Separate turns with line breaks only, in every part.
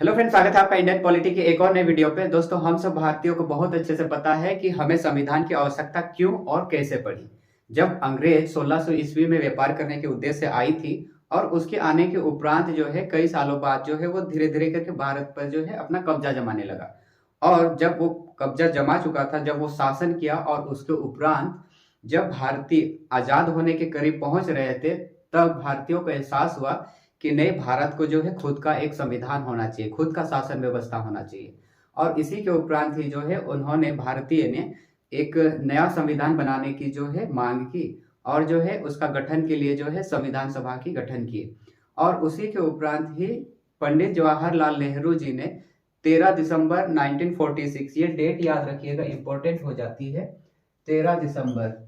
Hello friends, स्वागत है आपका इंडियन पॉलिटी के एक और नए वीडियो पे। दोस्तों, हम सब भारतीयों को बहुत अच्छे से पता है कि हमें संविधान की आवश्यकता क्यों और कैसे पड़ी। जब अंग्रेज 1600 ईस्वी में व्यापार करने के उद्देश्य से आई थी और उसके आने के उपरांत जो है कई सालों बाद जो है वो धीरे धीरे करके भारत पर जो है अपना कब्जा जमाने लगा। और जब वो कब्जा जमा चुका था, जब वो शासन किया और उसके उपरांत जब भारतीय आजाद होने के करीब पहुंच रहे थे, तब भारतीयों को एहसास हुआ कि नए भारत को जो है खुद का एक संविधान होना चाहिए, खुद का शासन व्यवस्था होना चाहिए। और इसी के उपरांत ही जो है उन्होंने भारतीय ने एक नया संविधान बनाने की जो है मांग की और जो है उसका गठन के लिए जो है संविधान सभा की गठन की। और उसी के उपरांत ही पंडित जवाहरलाल नेहरू जी ने 13 दिसंबर 1946, ये डेट याद रखिएगा, इंपॉर्टेंट हो जाती है। 13 दिसंबर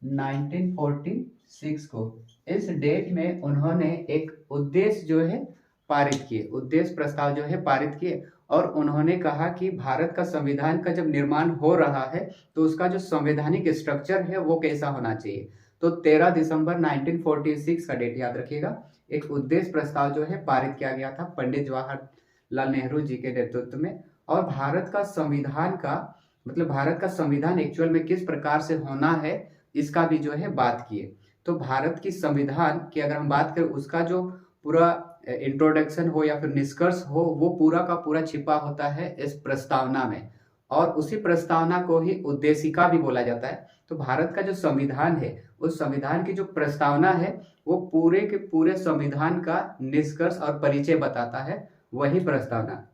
1946 को इस डेट में उन्होंने एक उद्देश्य जो है पारित किए, उद्देश्य प्रस्ताव जो है पारित किए। और उन्होंने कहा कि भारत का संविधान का जब निर्माण हो रहा है तो उसका जो संवैधानिक स्ट्रक्चर है वो कैसा होना चाहिए। तो 13 दिसंबर 1946 का डेट याद रखिएगा। एक उद्देश्य प्रस्ताव जो है पारित किया गया था पंडित जवाहरलाल नेहरू जी के नेतृत्व में। और भारत का संविधान का मतलब भारत का संविधान एक्चुअल में किस प्रकार से होना है इसका भी जो है बात किए। तो भारत की संविधान की अगर हम बात करें, उसका जो पूरा इंट्रोडक्शन हो या फिर निष्कर्ष हो, वो पूरा का पूरा छिपा होता है इस प्रस्तावना में। और उसी प्रस्तावना को ही उद्देशिका भी बोला जाता है। तो भारत का जो संविधान है, उस संविधान की जो प्रस्तावना है वो पूरे के पूरे संविधान का निष्कर्ष और परिचय बताता है, वही प्रस्तावना।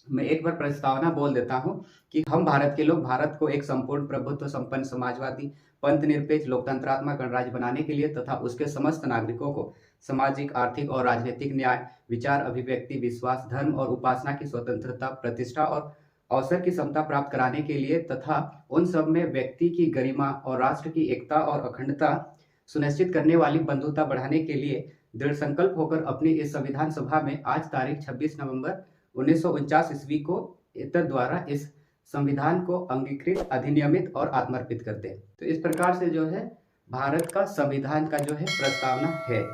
मैं एक बार प्रस्तावना बोल देता हूं कि हम भारत के लोग भारत को एक संपूर्ण प्रभुत्व संपन्न समाजवादी पंथ निरपेक्ष लोकतंत्रात्मक गणराज्य बनाने के लिए तथा उसके समस्त नागरिकों को सामाजिक, आर्थिक और राजनीतिक न्याय, विचार अभिव्यक्ति, विश्वास, धर्म और उपासना की स्वतंत्रता, प्रतिष्ठा और अवसर की समता प्राप्त कराने के लिए तथा उन सब में व्यक्ति की गरिमा और राष्ट्र की एकता और अखंडता सुनिश्चित करने वाली बंधुता बढ़ाने के लिए दृढ़ संकल्प होकर अपनी इस संविधान सभा में आज तारीख 26 नवंबर 1949 ईस्वी को इतर द्वारा इस संविधान को अंगीकृत, अधिनियमित और आत्मर्पित करते हैं। तो इस प्रकार से जो है भारत का संविधान का जो है प्रस्तावना है।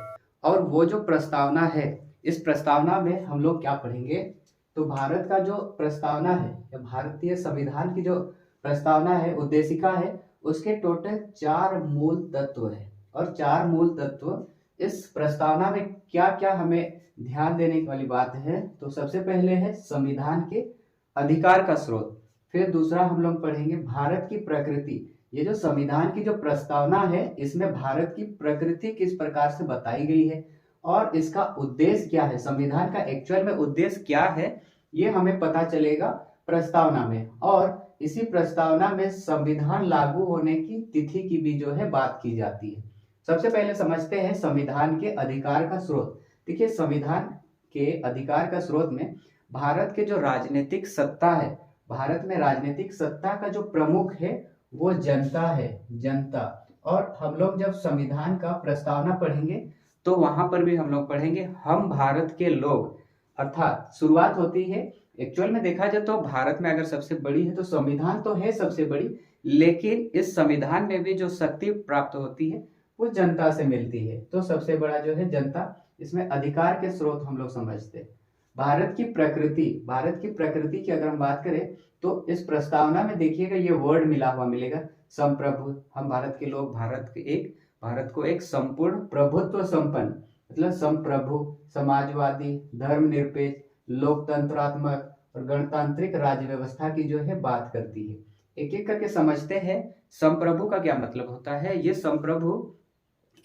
और वो जो प्रस्तावना है, इस प्रस्तावना में हम लोग क्या पढ़ेंगे, तो भारत का जो प्रस्तावना है या भारतीय संविधान की जो प्रस्तावना है, उद्देशिका है, उसके टोटल 4 मूल तत्व है। और 4 मूल तत्व इस प्रस्तावना में क्या क्या हमें ध्यान देने वाली बात है। तो सबसे पहले है संविधान के अधिकार का स्रोत। फिर दूसरा हम लोग पढ़ेंगे भारत की प्रकृति। ये जो संविधान की जो प्रस्तावना है, इसमें भारत की प्रकृति किस प्रकार से बताई गई है और इसका उद्देश्य क्या है, संविधान का एक्चुअल में उद्देश्य क्या है, ये हमें पता चलेगा प्रस्तावना में। और इसी प्रस्तावना में संविधान लागू होने की तिथि की भी जो है बात की जाती है। सबसे पहले समझते हैं संविधान के अधिकार का स्रोत। देखिए, संविधान के अधिकार का स्रोत में भारत के जो राजनीतिक सत्ता है, भारत में राजनीतिक सत्ता का जो प्रमुख है वो जनता है, जनता। और हम लोग जब संविधान का प्रस्तावना पढ़ेंगे तो वहां पर भी हम लोग पढ़ेंगे हम भारत के लोग। अर्थात शुरुआत होती है, एक्चुअल में देखा जाए तो भारत में अगर सबसे बड़ी है तो संविधान तो है सबसे बड़ी, लेकिन इस संविधान में भी जो शक्ति प्राप्त होती है वो जनता से मिलती है। तो सबसे बड़ा जो है जनता। इसमें अधिकार के स्रोत हम लोग समझते हैं। भारत की प्रकृति, भारत की प्रकृति की अगर हम बात करें तो इस प्रस्तावना में देखिएगा ये वर्ड मिला हुआ मिलेगा, संप्रभु। हम भारत के लोग भारत को एक संपूर्ण प्रभुत्व संपन्न, मतलब संप्रभु, समाजवादी, धर्मनिरपेक्ष, लोकतंत्रात्मक और गणतांत्रिक राज्य व्यवस्था की जो है बात करती है। एक एक करके समझते हैं। संप्रभु का क्या मतलब होता है। ये संप्रभु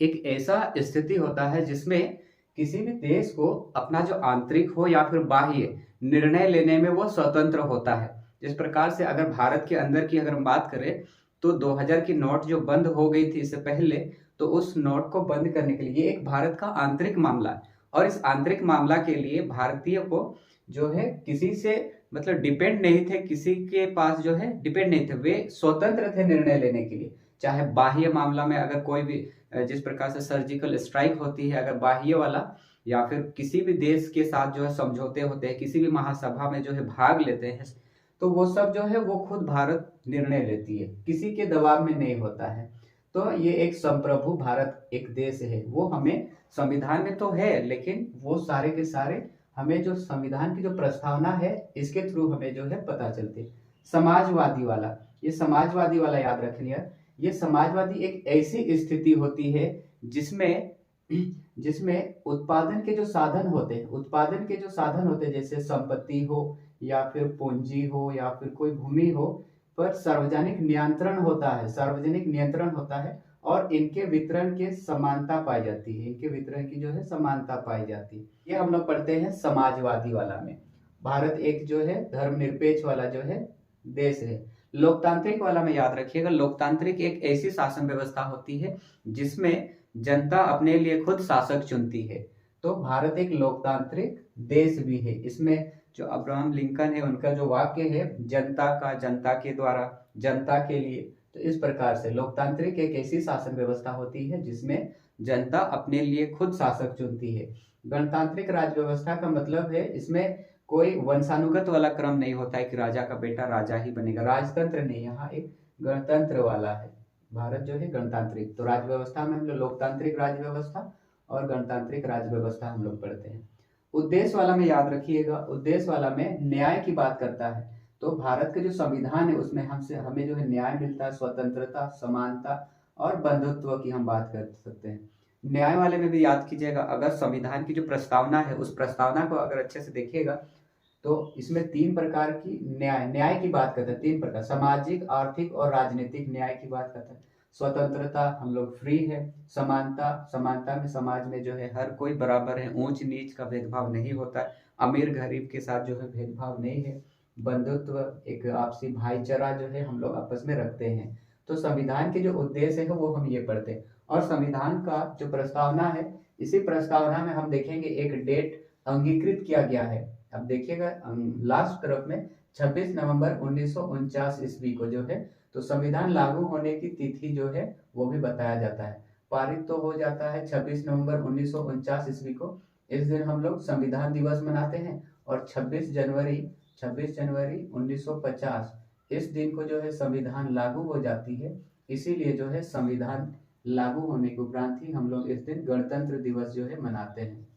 एक ऐसा स्थिति होता है जिसमें किसी भी देश को अपना जो आंतरिक हो या फिर बाह्य निर्णय लेने में वो स्वतंत्र होता है। जिस प्रकार से अगर भारत के अंदर की अगर हम बात करें तो 2000 की नोट जो बंद हो गई थी इससे पहले, तो उस नोट को बंद करने के लिए ये एक भारत का आंतरिक मामला है। और इस आंतरिक मामला के लिए भारतीय को जो है किसी से मतलब डिपेंड नहीं थे, किसी के पास जो है डिपेंड नहीं थे, वे स्वतंत्र थे निर्णय लेने के लिए। चाहे बाह्य मामला में अगर कोई भी जिस प्रकार से सर्जिकल स्ट्राइक होती है, अगर बाह्य वाला, या फिर किसी भी देश के साथ जो है समझौते होते हैं, किसी भी महासभा में जो है भाग लेते हैं, तो वो सब जो है वो खुद भारत निर्णय लेती है, किसी के दबाव में नहीं होता है। तो ये एक संप्रभु भारत एक देश है, वो हमें संविधान में तो है लेकिन वो सारे के सारे हमें जो संविधान की जो प्रस्तावना है इसके थ्रू हमें जो है पता चलती है। समाजवादी वाला, ये समाजवादी वाला याद रखिए। ये समाजवादी एक ऐसी स्थिति होती है जिसमें जिसमें उत्पादन के जो साधन होते हैं, उत्पादन के जो साधन होते हैं, जैसे संपत्ति हो या फिर पूंजी हो या फिर कोई भूमि हो, पर सार्वजनिक नियंत्रण होता है, सार्वजनिक नियंत्रण होता है और इनके वितरण के समानता पाई जाती है, इनके वितरण की जो है समानता पाई जाती है। ये हम लोग पढ़ते हैं समाजवादी वाला में। भारत एक जो है धर्मनिरपेक्ष वाला जो है देश है। लोकतांत्रिक वाला में याद रखिएगा, लोकतांत्रिक एक ऐसी शासन व्यवस्था होती है जिसमें जनता अपने लिए खुद शासक चुनती है। तो भारत एक लोकतांत्रिक देश भी है। इसमें जो अब्राहम लिंकन है उनका जो वाक्य है, जनता का, जनता के द्वारा, जनता के लिए, तो इस प्रकार से लोकतांत्रिक एक ऐसी शासन व्यवस्था होती है जिसमें जनता अपने लिए खुद शासक चुनती है। गणतांत्रिक राज्य व्यवस्था का मतलब है इसमें कोई वंशानुगत वाला क्रम नहीं होता है कि राजा का बेटा राजा ही बनेगा, राजतंत्र नहीं, यहाँ एक गणतंत्र वाला है। भारत जो है गणतांत्रिक, तो राज्य व्यवस्था में हम लोग लोकतांत्रिक राज्य व्यवस्था और गणतांत्रिक राज्य व्यवस्था हम लोग पढ़ते हैं। उद्देश्य वाला में याद रखिएगा, उद्देश्य वाला में न्याय की बात करता है। तो भारत के जो संविधान है उसमें हमें जो है न्याय मिलता है, स्वतंत्रता, समानता और बंधुत्व की हम बात कर सकते हैं। न्याय वाले में भी याद कीजिएगा, अगर संविधान की जो प्रस्तावना है उस प्रस्तावना को अगर अच्छे से देखिएगा तो इसमें 3 प्रकार की न्याय की बात करते हैं। 3 प्रकार, सामाजिक, आर्थिक और राजनीतिक न्याय की बात करते हैं। स्वतंत्रता, हम लोग फ्री है। समानता, समानता में समाज में जो है हर कोई बराबर है, ऊंच नीच का भेदभाव नहीं होता है, अमीर गरीब के साथ जो है भेदभाव नहीं है। बंधुत्व, एक आपसी भाईचारा जो है हम लोग आपस में रखते हैं। तो संविधान के जो उद्देश्य है वो हम ये पढ़ते हैं। और संविधान का जो प्रस्तावना है, इसी प्रस्तावना में हम देखेंगे एक डेट अंगीकृत किया गया है। अब देखिएगा लास्ट तरफ में 26 नवंबर 1949 ईस्वी को जो है तो संविधान लागू होने की तिथि जो है वो भी बताया जाता है। पारित तो हो जाता है 26 नवंबर 1949 ईस्वी को। इस दिन हम लोग संविधान दिवस मनाते हैं। और 26 जनवरी 1950 इस दिन को जो है संविधान लागू हो जाती है। इसीलिए जो है संविधान लागू होने के उपरांत ही हम लोग इस दिन गणतंत्र दिवस जो है मनाते हैं।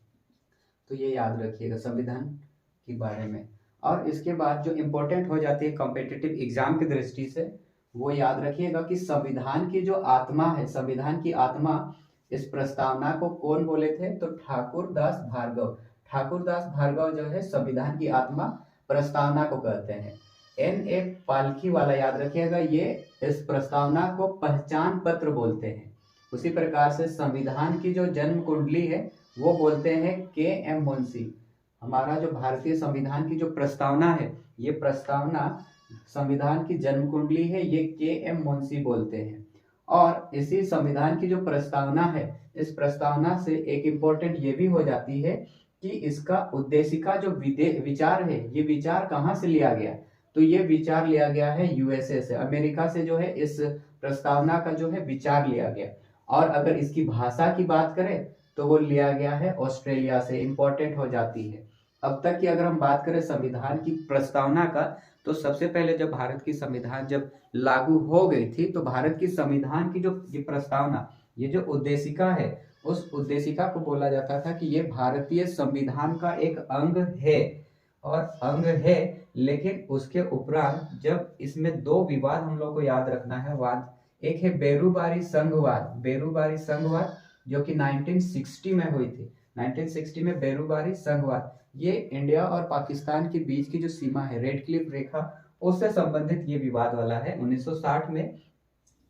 तो ये याद रखिएगा संविधान के बारे में। और इसके बाद जो इम्पोर्टेंट हो जाती है कॉम्पिटिटिव एग्जाम की दृष्टि से, वो याद रखिएगा कि संविधान की जो आत्मा है, संविधान की आत्मा, इस प्रस्तावना को कौन बोले थे? तो ठाकुर दास भार्गव। ठाकुर दास भार्गव जो है संविधान की आत्मा प्रस्तावना को कहते हैं। N.A. पालखी वाला याद रखिएगा, ये इस प्रस्तावना को पहचान पत्र बोलते हैं। उसी प्रकार से संविधान की जो जन्म कुंडली है वो बोलते हैं K.M. मुंशी। हमारा जो भारतीय संविधान की जो प्रस्तावना है, ये प्रस्तावना संविधान की जन्म कुंडली है, ये K.M. मुंशी बोलते हैं। और इसी संविधान की जो प्रस्तावना है, इस प्रस्तावना से एक इम्पोर्टेंट ये भी हो जाती है कि इसका उद्देशिका जो विचार है, ये विचार कहाँ से लिया गया? तो ये विचार लिया गया है USA से, अमेरिका से जो है इस प्रस्तावना का जो है विचार लिया गया। और अगर इसकी भाषा की बात करें तो वो लिया गया है ऑस्ट्रेलिया से, इंपॉर्टेंट हो जाती है। अब तक की अगर हम बात करें संविधान की प्रस्तावना का, तो सबसे पहले जब भारत की संविधान जब लागू हो गई थी तो भारत की संविधान की जो ये प्रस्तावना, ये जो उद्देशिका है, उस उद्देशिका को बोला जाता था कि ये भारतीय संविधान का एक अंग है। और अंग है, लेकिन उसके उपरांत जब इसमें 2 विवाद हम लोग को याद रखना है, वाद, एक है बेरूबारी संघवाद, बेरूबारी संघवाद जो कि 1960 में हुई थी। 1960 में बेरूबारी संघवाद, ये इंडिया और पाकिस्तान के बीच की जो सीमा है, रेड क्लिफ रेखा, उससे संबंधित ये विवाद वाला है 1960 में।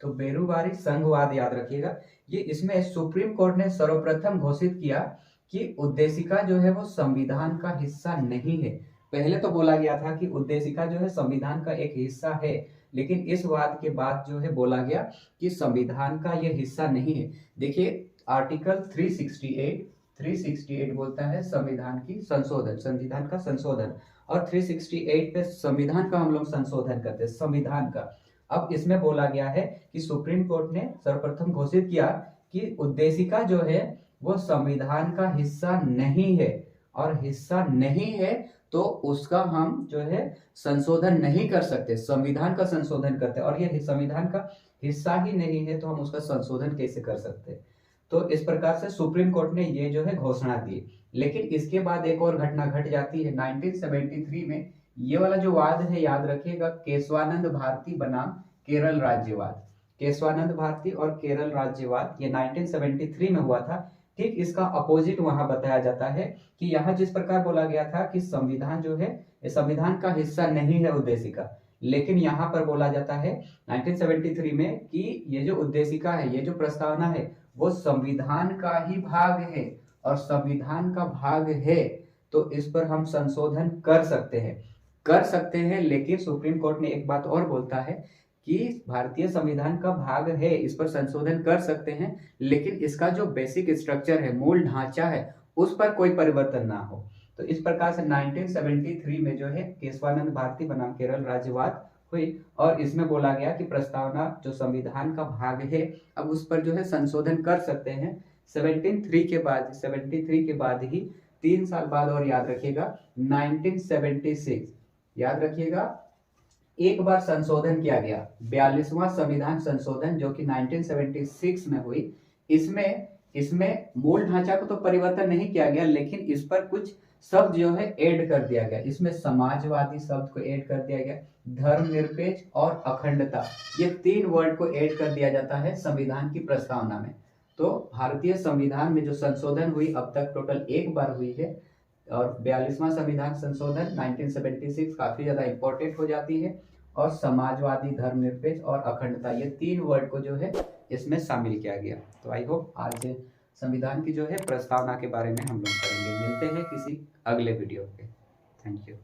तो बेरूबारी संघवाद याद रखिएगा, ये इसमें सुप्रीम कोर्ट ने सर्वप्रथम घोषित किया कि उद्देशिका जो है वो संविधान का हिस्सा नहीं है। पहले तो बोला गया था कि उद्देशिका जो है संविधान का एक हिस्सा है, लेकिन इस वाद के बाद जो है बोला गया कि संविधान का ये हिस्सा नहीं है। देखिए आर्टिकल 368 बोलता है संविधान की संशोधन, संविधान का संशोधन, और 368 पे संविधान का हम लोग संशोधन करते हैं, संविधान का। अब इसमें बोला गया है कि सुप्रीम कोर्ट ने सर्वप्रथम घोषित किया कि उद्देशिका जो है वो संविधान का हिस्सा नहीं है, और हिस्सा नहीं है तो उसका हम जो है संशोधन नहीं कर सकते, संविधान का संशोधन करते, और ये संविधान का हिस्सा ही नहीं है तो हम उसका संशोधन कैसे कर सकते? तो इस प्रकार से सुप्रीम कोर्ट ने ये जो है घोषणा दी लेकिन इसके बाद एक और घटना घट जाती है 1973 में। ये वाला जो वाद है याद रखिएगा, केशवानंद भारती बनाम केरल राज्यवाद। केशवानंद भारती और केरल राज्यवाद ये 1973 में हुआ था। ठीक इसका अपोजिट वहां बताया जाता है कि यहाँ जिस प्रकार बोला गया था कि संविधान जो है ये संविधान का हिस्सा नहीं है उद्देशिका, लेकिन यहाँ पर बोला जाता है 1973 में कि ये जो उद्देशिका है, ये जो प्रस्तावना है, वो संविधान का ही भाग है, और संविधान का भाग है तो इस पर हम संशोधन कर सकते हैं। लेकिन सुप्रीम कोर्ट ने एक बात और बोलता है कि भारतीय संविधान का भाग है, इस पर संशोधन कर सकते हैं, लेकिन इसका जो बेसिक स्ट्रक्चर है, मूल ढांचा है, उस पर कोई परिवर्तन ना हो। तो इस प्रकार से 1973 में जो है केशवानंद भारती बनाम केरल राज्यवाद हुई, और इसमें बोला गया कि प्रस्तावना जो संविधान का भाग है, अब उस पर जो है संशोधन कर सकते हैं। 73 के बाद ही 3 साल बाद, और याद रखिएगा 1976, याद रखिएगा, एक बार संशोधन किया गया, 42वां संविधान संशोधन जो कि 1976 में हुई। इसमें मूल ढांचा को तो परिवर्तन नहीं किया गया, लेकिन इस पर कुछ शब्द जो है ऐड कर दिया गया। इसमें समाजवादी शब्द को ऐड कर दिया गया, धर्मनिरपेक्ष और अखंडता, ये 3 वर्ड को ऐड कर दिया जाता है संविधान की प्रस्तावना में। तो भारतीय संविधान में जो संशोधन हुई अब तक टोटल एक बार हुई है, और 42वां संविधान संशोधन 1976 काफी ज्यादा इंपॉर्टेंट हो जाती है, और समाजवादी, धर्मनिरपेक्ष और अखंडता, ये 3 वर्ड को जो है इसमें शामिल किया गया। तो आई होप आज संविधान की जो है प्रस्तावना के बारे में हम लोग करेंगे। मिलते हैं किसी अगले वीडियो पे। Thank you.